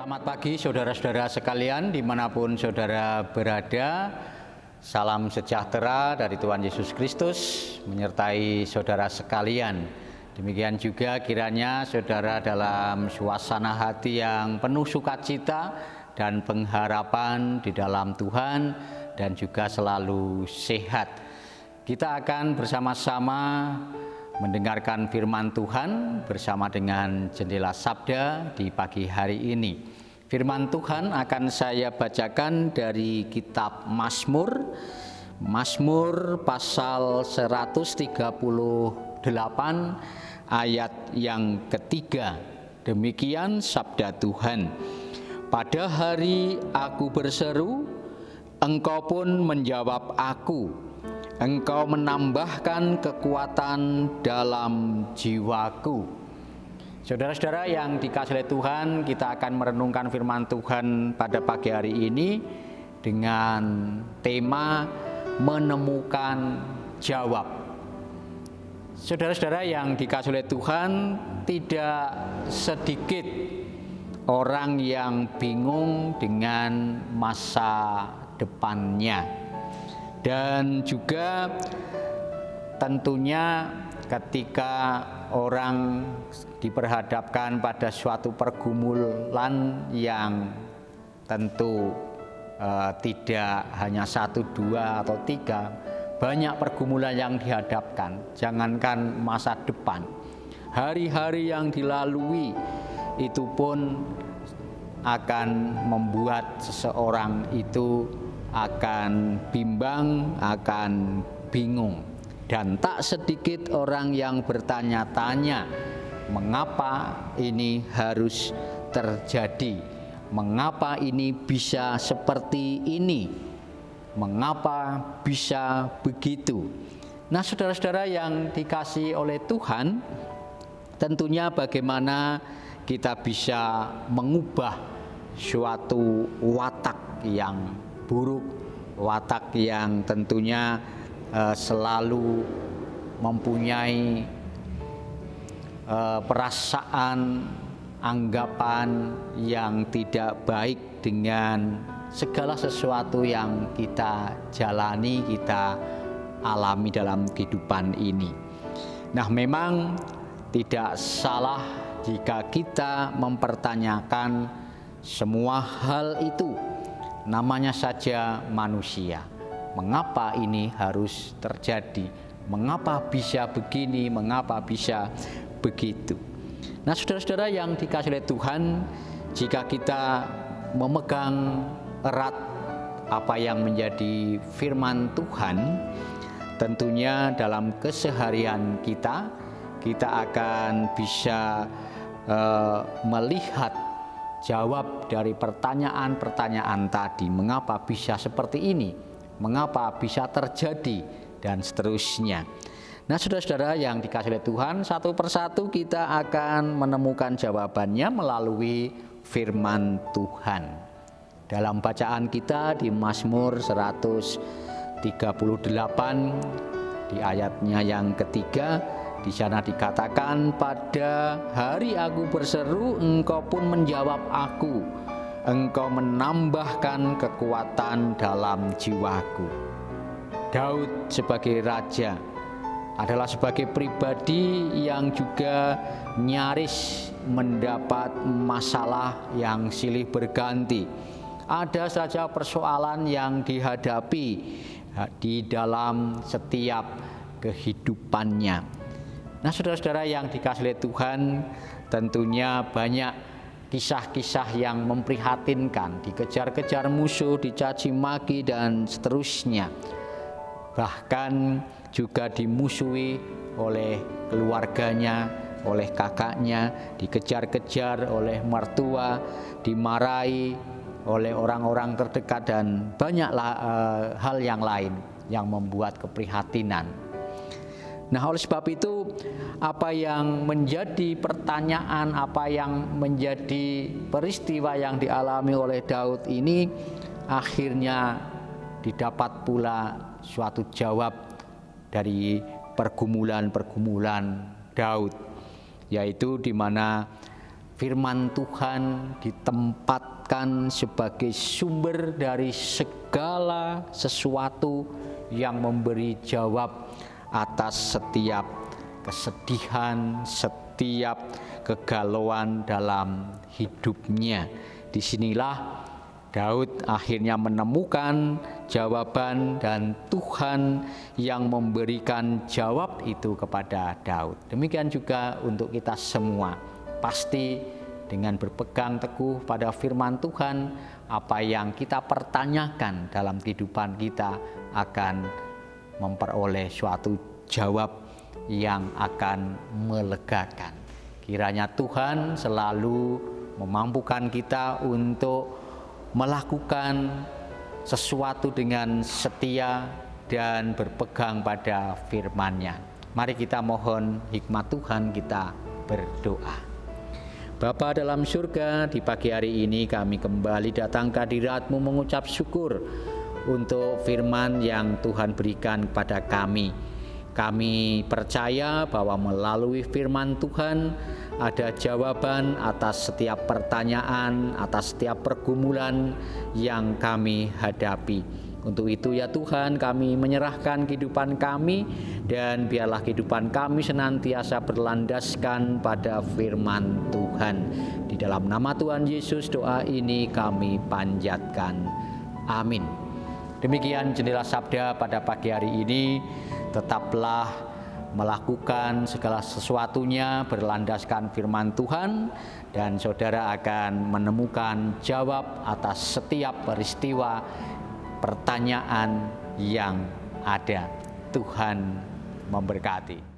Selamat pagi saudara-saudara sekalian dimanapun saudara berada. Salam sejahtera dari Tuhan Yesus Kristus menyertai saudara sekalian. Demikian juga kiranya saudara dalam suasana hati yang penuh sukacita dan pengharapan di dalam Tuhan dan juga selalu sehat. Kita akan bersama-sama mendengarkan firman Tuhan bersama dengan Jendela Sabda di pagi hari ini. Firman Tuhan akan saya bacakan dari kitab Mazmur pasal 138 ayat yang ketiga. Demikian sabda Tuhan. Pada hari aku berseru, Engkau pun menjawab aku. Engkau menambahkan kekuatan dalam jiwaku. Saudara-saudara yang dikasihi oleh Tuhan, kita akan merenungkan firman Tuhan pada pagi hari ini dengan tema menemukan jawab. Saudara-saudara yang dikasihi oleh Tuhan, tidak sedikit orang yang bingung dengan masa depannya. Dan juga tentunya ketika orang diperhadapkan pada suatu pergumulan yang tentu tidak hanya 1, 2, atau 3, banyak pergumulan yang dihadapkan. Jangankan masa depan, hari-hari yang dilalui itu pun akan membuat seseorang itu akan bimbang, akan bingung. Dan tak sedikit orang yang bertanya-tanya, mengapa ini harus terjadi? Mengapa ini bisa seperti ini? Mengapa bisa begitu? Nah, saudara-saudara yang dikasihi oleh Tuhan, tentunya bagaimana kita bisa mengubah suatu watak yang buruk, watak yang tentunya selalu mempunyai perasaan, anggapan yang tidak baik dengan segala sesuatu yang kita jalani, kita alami dalam kehidupan ini. Nah, memang tidak salah jika kita mempertanyakan semua hal itu. Namanya saja manusia. Mengapa ini harus terjadi? Mengapa bisa begini? Mengapa bisa begitu? Nah, saudara-saudara yang dikasihi oleh Tuhan, jika kita memegang erat apa yang menjadi firman Tuhan, tentunya dalam keseharian kita akan bisa melihat jawab dari pertanyaan-pertanyaan tadi. Mengapa bisa seperti ini? Mengapa bisa terjadi? Dan seterusnya. Nah, saudara-saudara yang dikasihi oleh Tuhan, satu persatu kita akan menemukan jawabannya melalui firman Tuhan. Dalam bacaan kita di Mazmur 138 di ayatnya yang ketiga, di sana dikatakan, pada hari aku berseru, Engkau pun menjawab aku. Engkau menambahkan kekuatan dalam jiwaku. Daud sebagai raja adalah sebagai pribadi yang juga nyaris mendapat masalah yang silih berganti. Ada saja persoalan yang dihadapi di dalam setiap kehidupannya. Nah, saudara-saudara yang dikasihi oleh Tuhan, tentunya banyak kisah-kisah yang memprihatinkan, dikejar-kejar musuh, dicaci maki dan seterusnya. Bahkan juga dimusuhi oleh keluarganya, oleh kakaknya, dikejar-kejar oleh mertua, dimarahi oleh orang-orang terdekat, dan banyaklah hal yang lain yang membuat keprihatinan. Nah, oleh sebab itu, apa yang menjadi pertanyaan, apa yang menjadi peristiwa yang dialami oleh Daud ini, akhirnya didapat pula suatu jawab dari pergumulan-pergumulan Daud, yaitu di mana Firman Tuhan ditempatkan sebagai sumber dari segala sesuatu yang memberi jawab atas setiap kesedihan, setiap kegalauan dalam hidupnya. Disinilah Daud akhirnya menemukan jawaban, dan Tuhan yang memberikan jawab itu kepada Daud. Demikian juga untuk kita semua. Pasti dengan berpegang teguh pada firman Tuhan, apa yang kita pertanyakan dalam kehidupan kita akan memperoleh suatu jawab yang akan melegakan. Kiranya Tuhan selalu memampukan kita untuk melakukan sesuatu dengan setia dan berpegang pada firman-Nya. Mari kita mohon hikmat Tuhan, kita berdoa. Bapa dalam surga, di pagi hari ini kami kembali datang ke hadirat-Mu mengucap syukur untuk firman yang Tuhan berikan kepada kami. Kami percaya bahwa melalui firman Tuhan ada jawaban atas setiap pertanyaan, atas setiap pergumulan yang kami hadapi. Untuk itu ya Tuhan, kami menyerahkan kehidupan kami, dan biarlah kehidupan kami senantiasa berlandaskan pada firman Tuhan. Di dalam nama Tuhan Yesus doa ini kami panjatkan. Amin. Demikian jendela sabda pada pagi hari ini. Tetaplah melakukan segala sesuatunya berlandaskan firman Tuhan, dan saudara akan menemukan jawab atas setiap peristiwa pertanyaan yang ada. Tuhan memberkati.